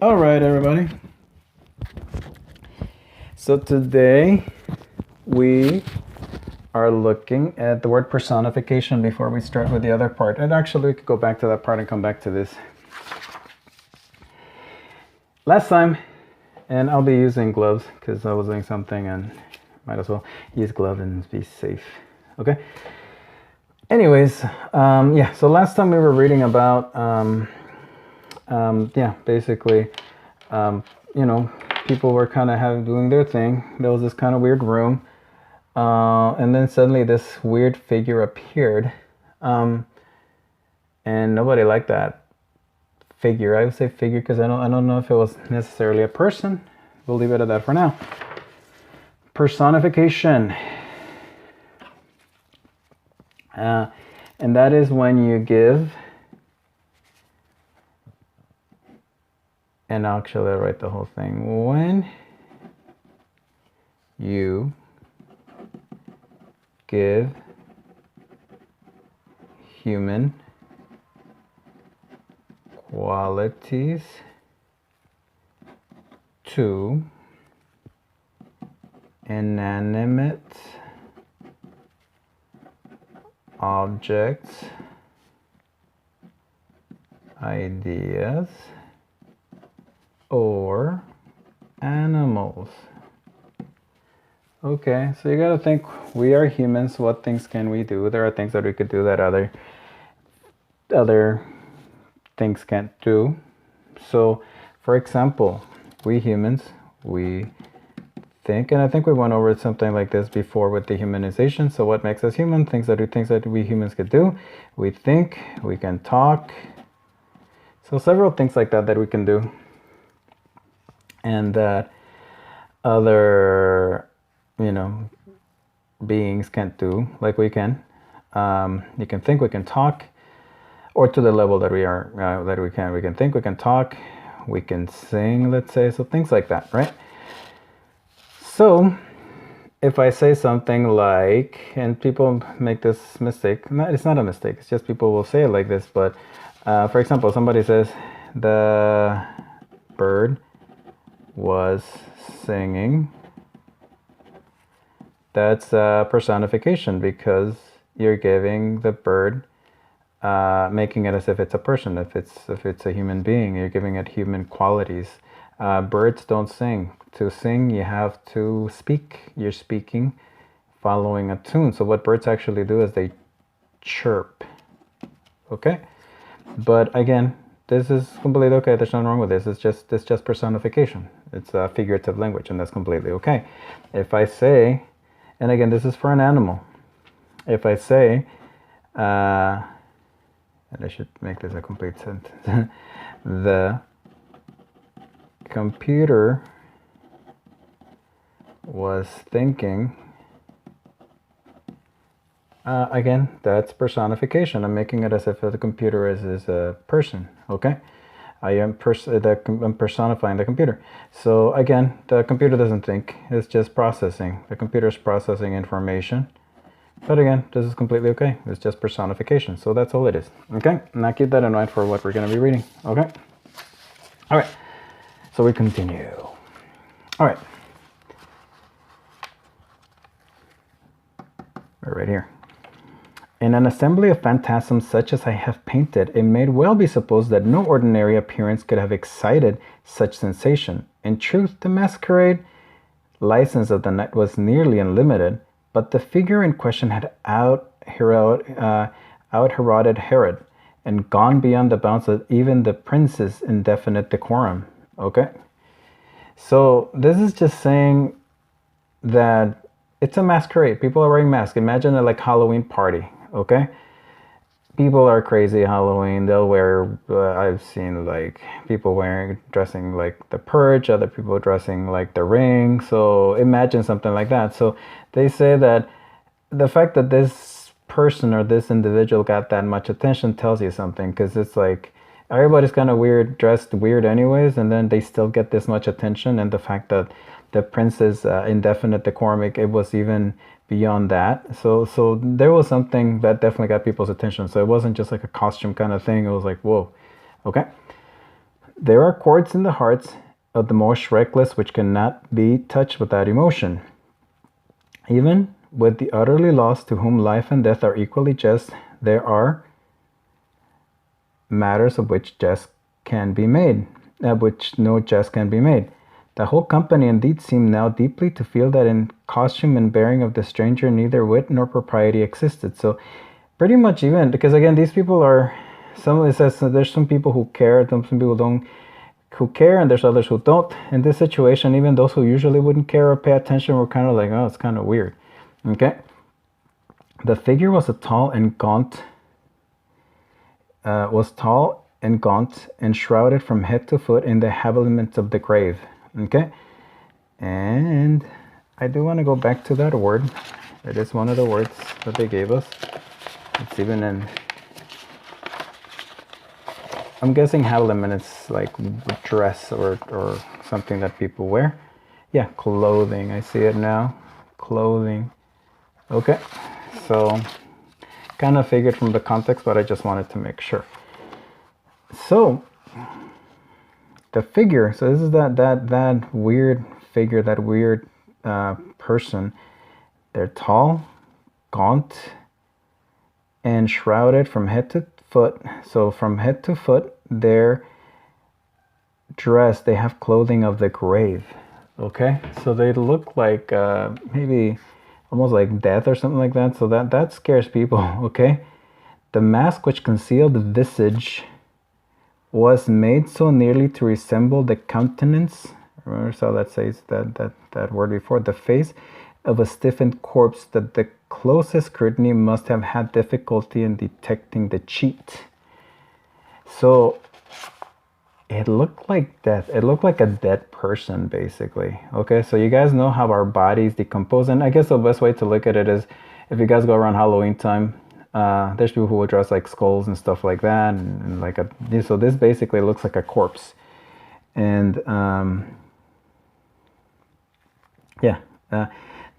All right, everybody. So today we are looking at the word personification before we start with the other part. And actually, we could go back to that part and come back to this. Last time, and I'll be using gloves because I was doing something and might as well use gloves and be safe. Okay. Anyways, yeah. So last time we were reading about, basically, people were kind of doing their thing. There was this kind of weird room, and then suddenly this weird figure appeared, and nobody liked that figure. I would say figure because I don't know if it was necessarily a person. We'll leave it at that for now. Personification. And that is when you give, and actually I'll write the whole thing. When you give human qualities to inanimate objects, ideas, or animals. Okay, so you gotta think, we are humans, what things can we do? There are things that we could do that other things can't do. So, for example, we humans, we think, and I think we went over something like this before with dehumanization. So what makes us human? Things that we humans could do. We think, we can talk. So several things like that we can do, and that other beings can't do like we can. You can think, we can talk, or to the level that we are, that we can think, we can talk, we can sing, let's say. So things like that, right? So if I say something like, and people make this mistake, it's not a mistake, it's just people will say it like this, but for example, somebody says, the bird was singing. That's a personification because you're giving the bird, making it as if it's a person, if it's a human being, you're giving it human qualities. Birds don't sing. To sing, you have to speak. You're speaking, following a tune. So what birds actually do is they chirp. Okay? But again, this is completely okay. There's nothing wrong with this. It's just personification. It's a figurative language, and that's completely okay. If I say, and again, this is for an animal. If I say, and I should make this a complete sentence. The computer was thinking. Again, that's personification. I'm making it as if the computer is a person. Okay, I'm personifying the computer. So again, the computer doesn't think; it's just processing. The computer is processing information. But again, this is completely okay. It's just personification. So that's all it is. Okay, now keep that in mind for what we're going to be reading. Okay. All right. So we continue. All right. We're right here. In an assembly of phantasms such as I have painted, it may well be supposed that no ordinary appearance could have excited such sensation. In truth, the masquerade license of the night was nearly unlimited, but the figure in question had out-Heroded Herod, and gone beyond the bounds of even the prince's indefinite decorum. Okay? So this is just saying that it's a masquerade. People are wearing masks. Imagine a Halloween party. Okay, people are crazy Halloween. They'll wear, I've seen people dressing like the Purge, other people dressing like the Ring. So imagine something like that. So they say that the fact that this person or this individual got that much attention tells you something, because it's like everybody's kind of dressed weird anyways, and then they still get this much attention. And the fact that the prince's indefinite decorum, it was even beyond that. So there was something that definitely got people's attention. So it wasn't just like a costume kind of thing. It was like, whoa, okay. There are chords in the hearts of the most reckless which cannot be touched without emotion. Even with the utterly lost, to whom life and death are equally just, there are matters of which jest can be made, at which no jest can be made. The whole company indeed seemed now deeply to feel that in costume and bearing of the stranger neither wit nor propriety existed. So pretty much, even because again, these people are, some, it says there's some people who care, some people don't, who care, and there's others who don't. In this situation, even those who usually wouldn't care or pay attention were kind of like, oh, it's kind of weird. Okay. The figure was a tall and gaunt, and shrouded from head to foot in the habiliments of the grave. Okay. And I do want to go back to that word. It is one of the words that they gave us. It's even in, I'm guessing habiliment is like dress or something that people wear. Yeah, clothing. I see it now. Clothing. Okay. So kind of figured from the context, but I just wanted to make sure. So the figure, so this is that weird figure, that weird person. They're tall, gaunt, and shrouded from head to foot. So from head to foot, they're dressed, they have clothing of the grave. Okay, so they look like maybe almost like death or something like that. So that scares people. Okay, the mask which concealed the visage was made so nearly to resemble the countenance, remember, so that says that word before, the face of a stiffened corpse, that the closest scrutiny must have had difficulty in detecting the cheat. So it looked like death. It looked like a dead person, basically. Okay, so you guys know how our bodies decompose, and I guess the best way to look at it is, if you guys go around Halloween time, there's people who will dress like skulls and stuff like that, and like a, so this basically looks like a corpse. And yeah,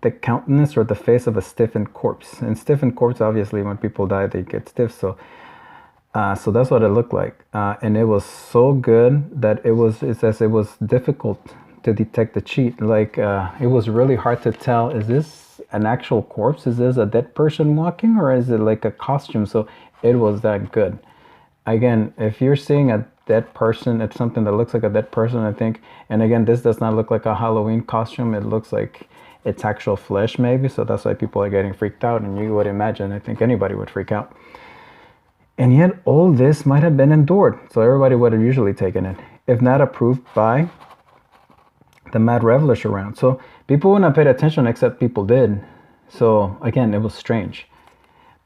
the countenance or the face of a stiffened corpse. And stiffened corpse, obviously when people die they get stiff, so so that's what it looked like. And it was so good that it says it was difficult to detect the cheat. Like it was really hard to tell, is this an actual corpse? Is this a dead person walking, or is it like a costume? So it was that good. Again, if you're seeing a dead person, it's something that looks like a dead person, I think. And again, this does not look like a Halloween costume. It looks like it's actual flesh, maybe. So that's why people are getting freaked out. And you would imagine, I think anybody would freak out. And yet all this might have been endured, so everybody would have usually taken it, if not approved by the mad revelers around. So people wouldn't have paid attention, except people did. So again, it was strange.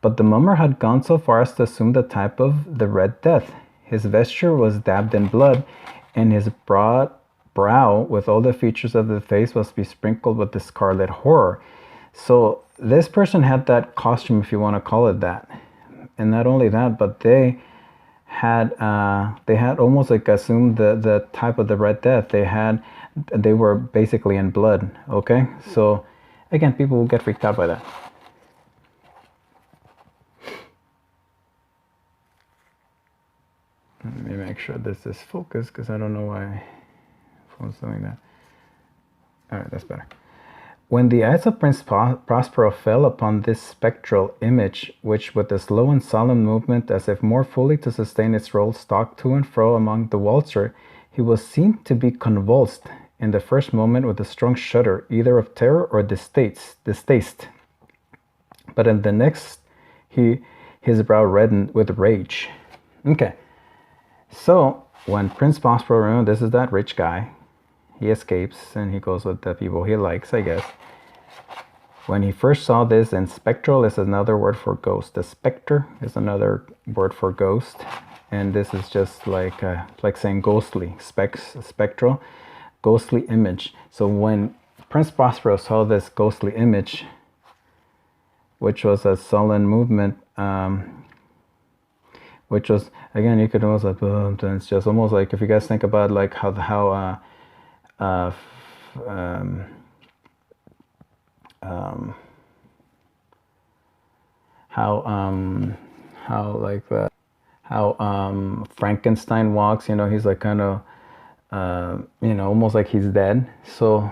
But the mummer had gone so far as to assume the type of the Red Death. His vesture was dabbed in blood, and his broad brow, with all the features of the face, was besprinkled with the scarlet horror. So this person had that costume, if you want to call it that. And not only that, but they had almost like assumed the type of the Red Death. They were basically in blood. Okay, so again, people will get freaked out by that. Let me make sure this is focused, because I don't know why phone's doing that. All right, that's better. When the eyes of Prince Prospero fell upon this spectral image, which with a slow and solemn movement, as if more fully to sustain its role, stalked to and fro among the waltzer, he was seen to be convulsed in the first moment with a strong shudder, either of terror or distaste. But in the next, his brow reddened with rage. Okay, so when Prince Prospero, this is that rich guy, he escapes and he goes with the people he likes, I guess. When he first saw this, and spectral is another word for ghost. The specter is another word for ghost. And this is just like saying ghostly, spectral, ghostly image. So when Prince Prospero saw this ghostly image, which was a sullen movement, which was, again, you could almost like, it's just almost like, if you guys think about like how how Frankenstein walks. You know, he's like kind of you know, almost like he's dead. So,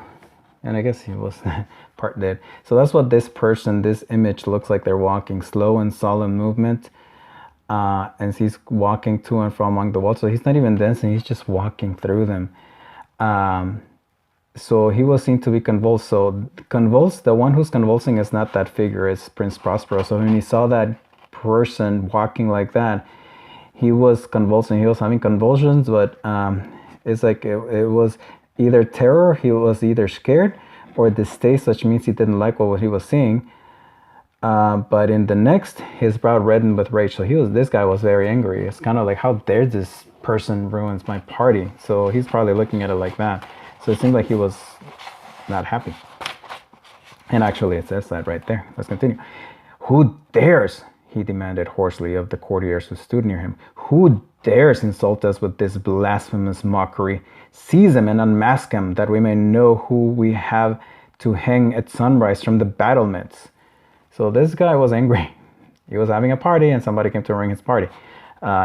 and I guess he was part dead. So that's what this person, this image looks like. They're walking slow and solemn movement. And he's walking to and from among the walls. So he's not even dancing, he's just walking through them. So he was seen to be convulsed. So convulsed, the one who's convulsing is not that figure, it's Prince Prospero. So when he saw that person walking like that, he was convulsing, he was having convulsions, but it's like it was either terror, he was either scared, or distaste, which means he didn't like what he was seeing. But in the next, his brow reddened with rage. So this guy was very angry. It's kind of like, how dare this person ruins my party? So he's probably looking at it like that. So it seemed like he was not happy. And actually it says that right there. Let's continue. Who dares, he demanded hoarsely of the courtiers who stood near him. Who dares insult us with this blasphemous mockery? Seize him and unmask him, that we may know who we have to hang at sunrise from the battlements. So this guy was angry. He was having a party and somebody came to ruin his party.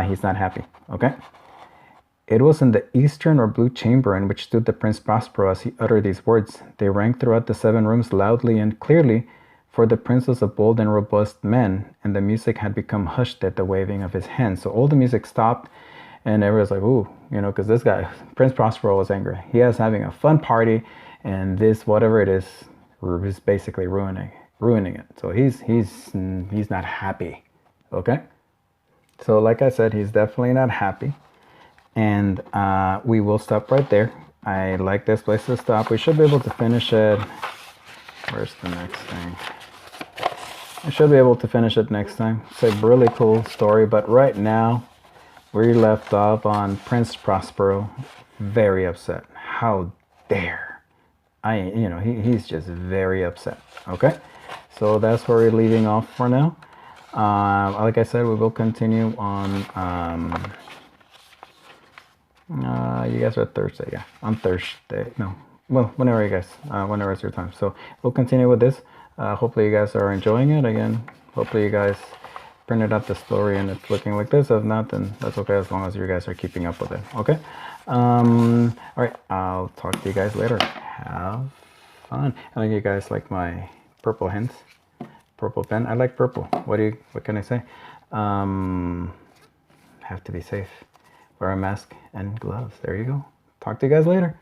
He's not happy, okay? It was in the eastern or blue chamber in which stood the Prince Prospero as he uttered these words. They rang throughout the 7 rooms loudly and clearly, for the prince was a bold and robust man, and the music had become hushed at the waving of his hands. So all the music stopped, and everyone's like, ooh, you know, because this guy, Prince Prospero, was angry. He was having a fun party, and this, whatever it is basically ruining it. So he's not happy, okay? So like I said, he's definitely not happy. And we will stop right there. I like this place to stop. We should be able to finish it. Where's the next thing? I should be able to finish it next time. It's a really cool story, but right now we left off on Prince Prospero, very upset. How dare! He's just very upset. Okay, so that's where we're leaving off for now. Like I said, we will continue on. You guys are Thursday, yeah. On Thursday, no. Well, whenever you guys, whenever it's your time. So we'll continue with this. Hopefully you guys are enjoying it. Again, hopefully you guys printed out the story and it's looking like this. If not, then that's okay, as long as you guys are keeping up with it. Okay. All right. I'll talk to you guys later. Have fun. I think you guys like my purple hints. Purple pen. I like purple. What can I say? Have to be safe. Wear a mask and gloves. There you go. Talk to you guys later.